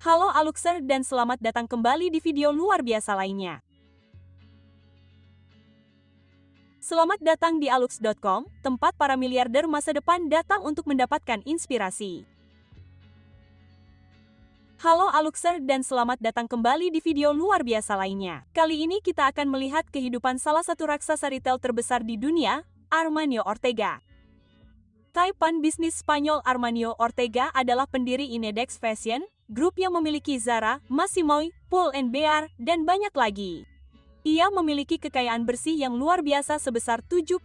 Halo Aluxer dan selamat datang kembali di video luar biasa lainnya. Selamat datang di alux.com, tempat para miliarder masa depan datang untuk mendapatkan inspirasi. Halo Aluxer dan selamat datang kembali di video luar biasa lainnya. Kali ini kita akan melihat kehidupan salah satu raksasa retail terbesar di dunia, Amancio Ortega. Taipan bisnis Spanyol Amancio Ortega adalah pendiri Inditex Fashion, grup yang memiliki Zara, Massimo, Pull & Bear, dan banyak lagi. Ia memiliki kekayaan bersih yang luar biasa sebesar 72,8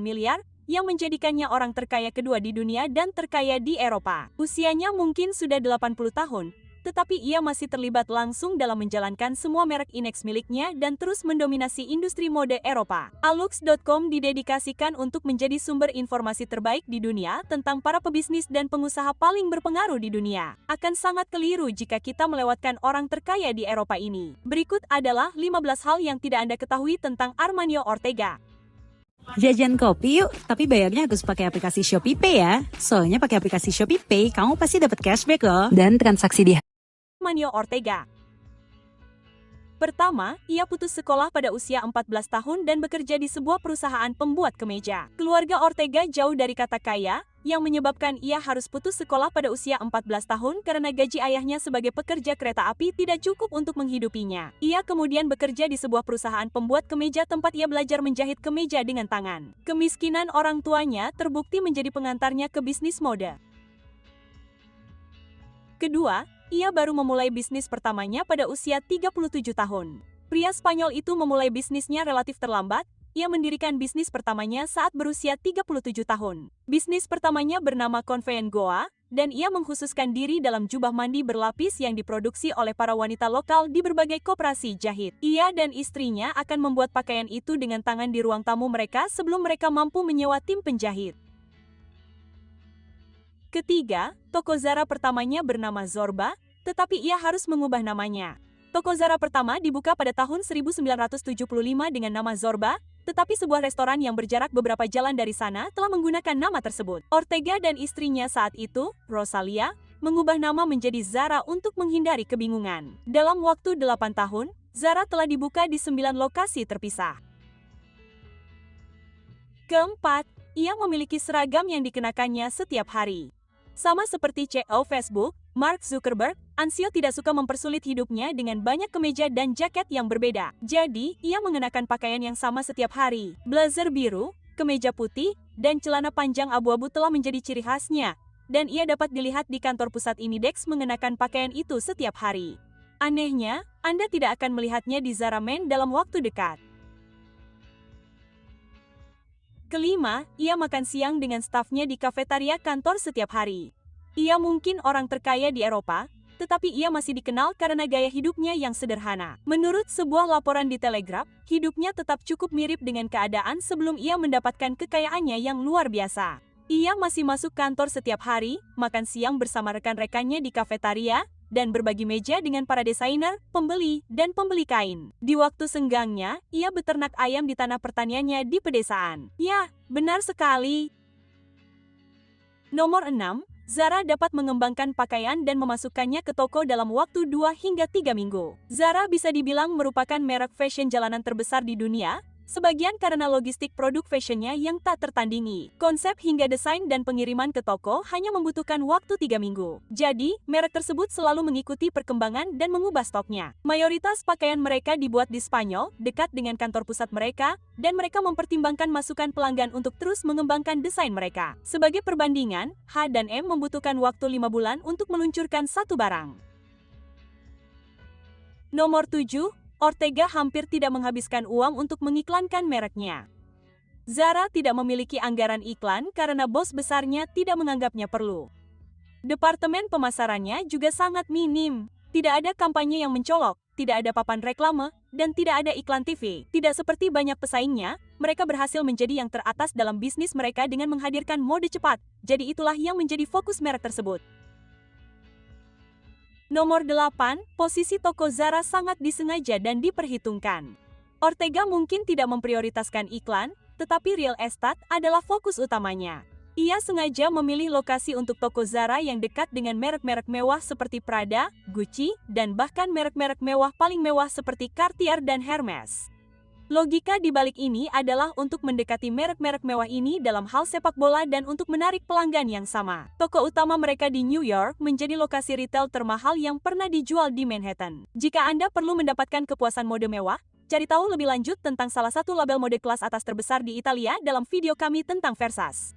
miliar, yang menjadikannya orang terkaya kedua di dunia dan terkaya di Eropa. Usianya mungkin sudah 80 tahun, tetapi ia masih terlibat langsung dalam menjalankan semua merek Inditex miliknya dan terus mendominasi industri mode Eropa. Alux.com didedikasikan untuk menjadi sumber informasi terbaik di dunia tentang para pebisnis dan pengusaha paling berpengaruh di dunia. Akan sangat keliru jika kita melewatkan orang terkaya di Eropa ini. Berikut adalah 15 hal yang tidak Anda ketahui tentang Amancio Ortega. Jajan kopi yuk, tapi bayarnya harus pakai aplikasi ShopeePay ya. Soalnya pakai aplikasi ShopeePay, kamu pasti dapat cashback loh. Dan transaksi di Amancio Ortega. Pertama, ia putus sekolah pada usia 14 tahun dan bekerja di sebuah perusahaan pembuat kemeja. Keluarga Ortega jauh dari kata kaya, yang menyebabkan ia harus putus sekolah pada usia 14 tahun karena gaji ayahnya sebagai pekerja kereta api tidak cukup untuk menghidupinya. Ia kemudian bekerja di sebuah perusahaan pembuat kemeja tempat ia belajar menjahit kemeja dengan tangan. Kemiskinan orang tuanya terbukti menjadi pengantarnya ke bisnis mode. Kedua, ia baru memulai bisnis pertamanya pada usia 37 tahun. Pria Spanyol itu memulai bisnisnya relatif terlambat, ia mendirikan bisnis pertamanya saat berusia 37 tahun. Bisnis pertamanya bernama Convent Goa, dan ia mengkhususkan diri dalam jubah mandi berlapis yang diproduksi oleh para wanita lokal di berbagai koperasi jahit. Ia dan istrinya akan membuat pakaian itu dengan tangan di ruang tamu mereka sebelum mereka mampu menyewa tim penjahit. Ketiga, toko Zara pertamanya bernama Zorba, tetapi ia harus mengubah namanya. Toko Zara pertama dibuka pada tahun 1975 dengan nama Zorba, tetapi sebuah restoran yang berjarak beberapa jalan dari sana telah menggunakan nama tersebut. Ortega dan istrinya saat itu, Rosalia, mengubah nama menjadi Zara untuk menghindari kebingungan. Dalam waktu 8 tahun, Zara telah dibuka di 9 lokasi terpisah. Keempat, ia memiliki seragam yang dikenakannya setiap hari. Sama seperti CEO Facebook, Mark Zuckerberg, Amancio tidak suka mempersulit hidupnya dengan banyak kemeja dan jaket yang berbeda. Jadi, ia mengenakan pakaian yang sama setiap hari. Blazer biru, kemeja putih, dan celana panjang abu-abu telah menjadi ciri khasnya. Dan ia dapat dilihat di kantor pusat Inditex mengenakan pakaian itu setiap hari. Anehnya, Anda tidak akan melihatnya di Zara Men dalam waktu dekat. Kelima, ia makan siang dengan stafnya di kafetaria kantor setiap hari. Ia mungkin orang terkaya di Eropa, tetapi ia masih dikenal karena gaya hidupnya yang sederhana. Menurut sebuah laporan di Telegraph, hidupnya tetap cukup mirip dengan keadaan sebelum ia mendapatkan kekayaannya yang luar biasa. Ia masih masuk kantor setiap hari, makan siang bersama rekan-rekannya di kafetaria, dan berbagi meja dengan para desainer, pembeli, dan pembeli kain. Di waktu senggangnya, ia beternak ayam di tanah pertaniannya di pedesaan. Ya, benar sekali. Nomor 6, Zara dapat mengembangkan pakaian dan memasukkannya ke toko dalam waktu 2 hingga 3 minggu. Zara bisa dibilang merupakan merek fashion jalanan terbesar di dunia, sebagian karena logistik produk fashionnya yang tak tertandingi. Konsep hingga desain dan pengiriman ke toko hanya membutuhkan waktu 3 minggu. Jadi, merek tersebut selalu mengikuti perkembangan dan mengubah stoknya. Mayoritas pakaian mereka dibuat di Spanyol, dekat dengan kantor pusat mereka, dan mereka mempertimbangkan masukan pelanggan untuk terus mengembangkan desain mereka. Sebagai perbandingan, H&M membutuhkan waktu 5 bulan untuk meluncurkan satu barang. Nomor 7, Ortega hampir tidak menghabiskan uang untuk mengiklankan mereknya. Zara tidak memiliki anggaran iklan karena bos besarnya tidak menganggapnya perlu. Departemen pemasarannya juga sangat minim. Tidak ada kampanye yang mencolok, tidak ada papan reklame, dan tidak ada iklan TV. Tidak seperti banyak pesaingnya, mereka berhasil menjadi yang teratas dalam bisnis mereka dengan menghadirkan mode cepat. Jadi itulah yang menjadi fokus merek tersebut. Nomor 8, posisi toko Zara sangat disengaja dan diperhitungkan. Ortega mungkin tidak memprioritaskan iklan, tetapi real estate adalah fokus utamanya. Ia sengaja memilih lokasi untuk toko Zara yang dekat dengan merek-merek mewah seperti Prada, Gucci, dan bahkan merek-merek mewah paling mewah seperti Cartier dan Hermes. Logika di balik ini adalah untuk mendekati merek-merek mewah ini dalam hal sepak bola dan untuk menarik pelanggan yang sama. Toko utama mereka di New York menjadi lokasi retail termahal yang pernah dijual di Manhattan. Jika Anda perlu mendapatkan kepuasan mode mewah, cari tahu lebih lanjut tentang salah satu label mode kelas atas terbesar di Italia dalam video kami tentang Versace.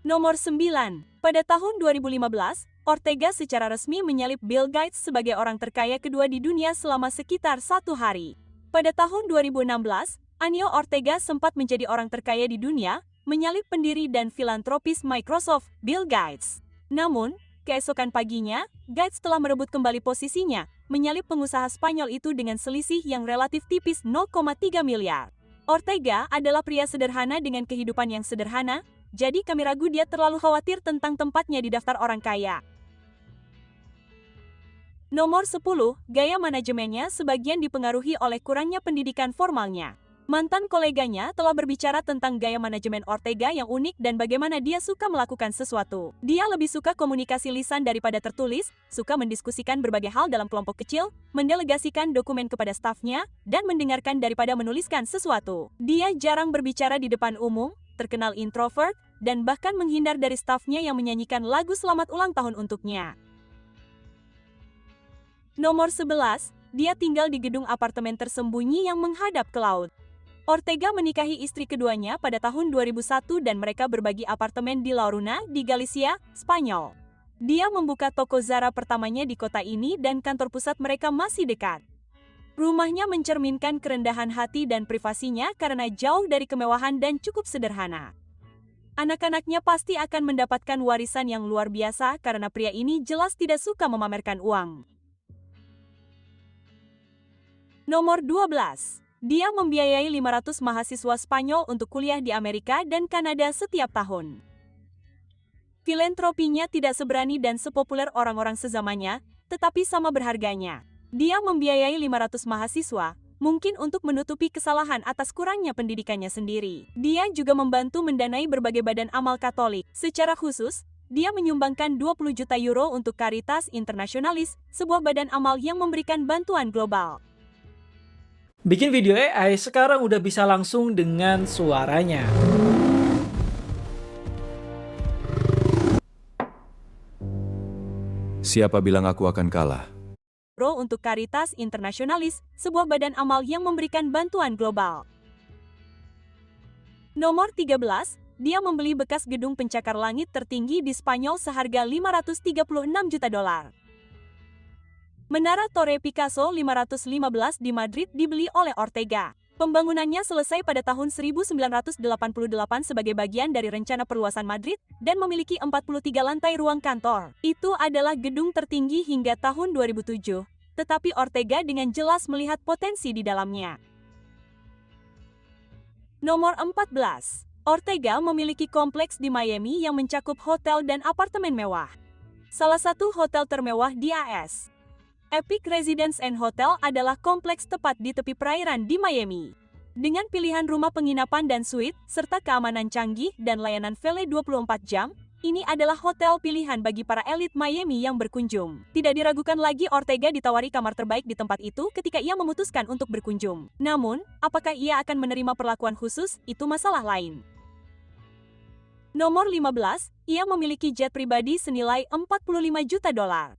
Nomor 9. Pada tahun 2015, Ortega secara resmi menyalip Bill Gates sebagai orang terkaya kedua di dunia selama sekitar 1 hari. Pada tahun 2016, Anio Ortega sempat menjadi orang terkaya di dunia, menyalip pendiri dan filantropis Microsoft, Bill Gates. Namun, keesokan paginya, Gates telah merebut kembali posisinya, menyalip pengusaha Spanyol itu dengan selisih yang relatif tipis 0,3 miliar. Ortega adalah pria sederhana dengan kehidupan yang sederhana, jadi kami ragu dia terlalu khawatir tentang tempatnya di daftar orang kaya. Nomor 10, gaya manajemennya sebagian dipengaruhi oleh kurangnya pendidikan formalnya. Mantan koleganya telah berbicara tentang gaya manajemen Ortega yang unik dan bagaimana dia suka melakukan sesuatu. Dia lebih suka komunikasi lisan daripada tertulis, suka mendiskusikan berbagai hal dalam kelompok kecil, mendelegasikan dokumen kepada stafnya, dan mendengarkan daripada menuliskan sesuatu. Dia jarang berbicara di depan umum, terkenal introvert, dan bahkan menghindar dari stafnya yang menyanyikan lagu selamat ulang tahun untuknya. Nomor 11, dia tinggal di gedung apartemen tersembunyi yang menghadap ke laut. Ortega menikahi istri keduanya pada tahun 2001 dan mereka berbagi apartemen di La Luna di Galicia, Spanyol. Dia membuka toko Zara pertamanya di kota ini dan kantor pusat mereka masih dekat. Rumahnya mencerminkan kerendahan hati dan privasinya karena jauh dari kemewahan dan cukup sederhana. Anak-anaknya pasti akan mendapatkan warisan yang luar biasa karena pria ini jelas tidak suka memamerkan uang. Nomor 12. Dia membiayai 500 mahasiswa Spanyol untuk kuliah di Amerika dan Kanada setiap tahun. Filantropinya tidak seberani dan sepopuler orang-orang sezamannya, tetapi sama berharganya. Dia membiayai 500 mahasiswa, mungkin untuk menutupi kesalahan atas kurangnya pendidikannya sendiri. Dia juga membantu mendanai berbagai badan amal Katolik. Secara khusus, dia menyumbangkan 20 juta euro untuk Caritas Internationalis, sebuah badan amal yang memberikan bantuan global. Bikin video AI sekarang udah bisa langsung dengan suaranya. Siapa bilang aku akan kalah? Untuk Caritas Internationalis, sebuah badan amal yang memberikan bantuan global. Nomor 13, dia membeli bekas gedung pencakar langit tertinggi di Spanyol seharga 536 juta dolar. Menara Torre Picasso 515 di Madrid dibeli oleh Ortega. Pembangunannya selesai pada tahun 1988 sebagai bagian dari rencana perluasan Madrid dan memiliki 43 lantai ruang kantor. Itu adalah gedung tertinggi hingga tahun 2007, tetapi Ortega dengan jelas melihat potensi di dalamnya. Nomor 14. Ortega memiliki kompleks di Miami yang mencakup hotel dan apartemen mewah. Salah satu hotel termewah di AS. Epic Residence and Hotel adalah kompleks tepat di tepi perairan di Miami. Dengan pilihan rumah penginapan dan suite, serta keamanan canggih dan layanan valet 24 jam, ini adalah hotel pilihan bagi para elit Miami yang berkunjung. Tidak diragukan lagi Ortega ditawari kamar terbaik di tempat itu ketika ia memutuskan untuk berkunjung. Namun, apakah ia akan menerima perlakuan khusus, itu masalah lain. Nomor 15, ia memiliki jet pribadi senilai 45 juta dolar.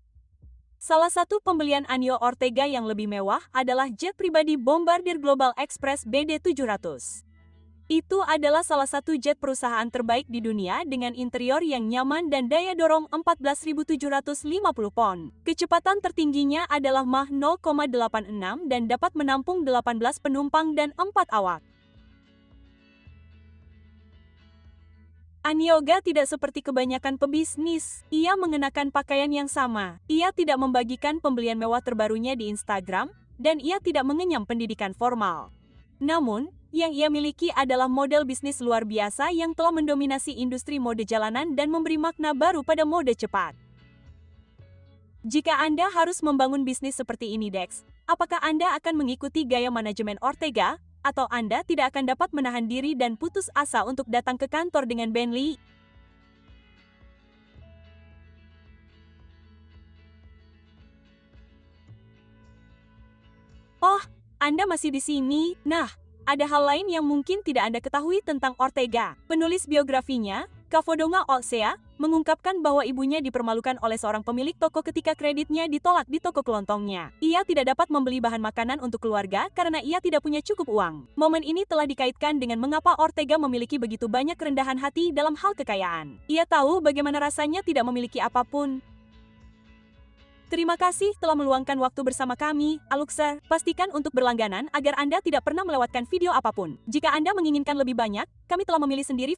Salah satu pembelian Anio Ortega yang lebih mewah adalah jet pribadi Bombardier Global Express BD700. Itu adalah salah satu jet perusahaan terbaik di dunia dengan interior yang nyaman dan daya dorong 14.750 pon. Kecepatan tertingginya adalah Mach 0,86 dan dapat menampung 18 penumpang dan 4 awak. Anioga tidak seperti kebanyakan pebisnis. Ia mengenakan pakaian yang sama. Ia tidak membagikan pembelian mewah terbarunya di Instagram, dan ia tidak mengenyam pendidikan formal. Namun, yang ia miliki adalah model bisnis luar biasa yang telah mendominasi industri mode jalanan dan memberi makna baru pada mode cepat. Jika Anda harus membangun bisnis seperti ini, Dex, apakah Anda akan mengikuti gaya manajemen Ortega, atau Anda tidak akan dapat menahan diri dan putus asa untuk datang ke kantor dengan Bentley. Oh, Anda masih di sini. Nah, ada hal lain yang mungkin tidak Anda ketahui tentang Ortega. Penulis biografinya, Covadonga Olsea, mengungkapkan bahwa ibunya dipermalukan oleh seorang pemilik toko ketika kreditnya ditolak di toko kelontongnya. Ia tidak dapat membeli bahan makanan untuk keluarga karena ia tidak punya cukup uang. Momen ini telah dikaitkan dengan mengapa Ortega memiliki begitu banyak kerendahan hati dalam hal kekayaan. Ia tahu bagaimana rasanya tidak memiliki apapun. Terima kasih telah meluangkan waktu bersama kami, Aluxer. Pastikan untuk berlangganan agar Anda tidak pernah melewatkan video apapun. Jika Anda menginginkan lebih banyak, kami telah memilih sendiri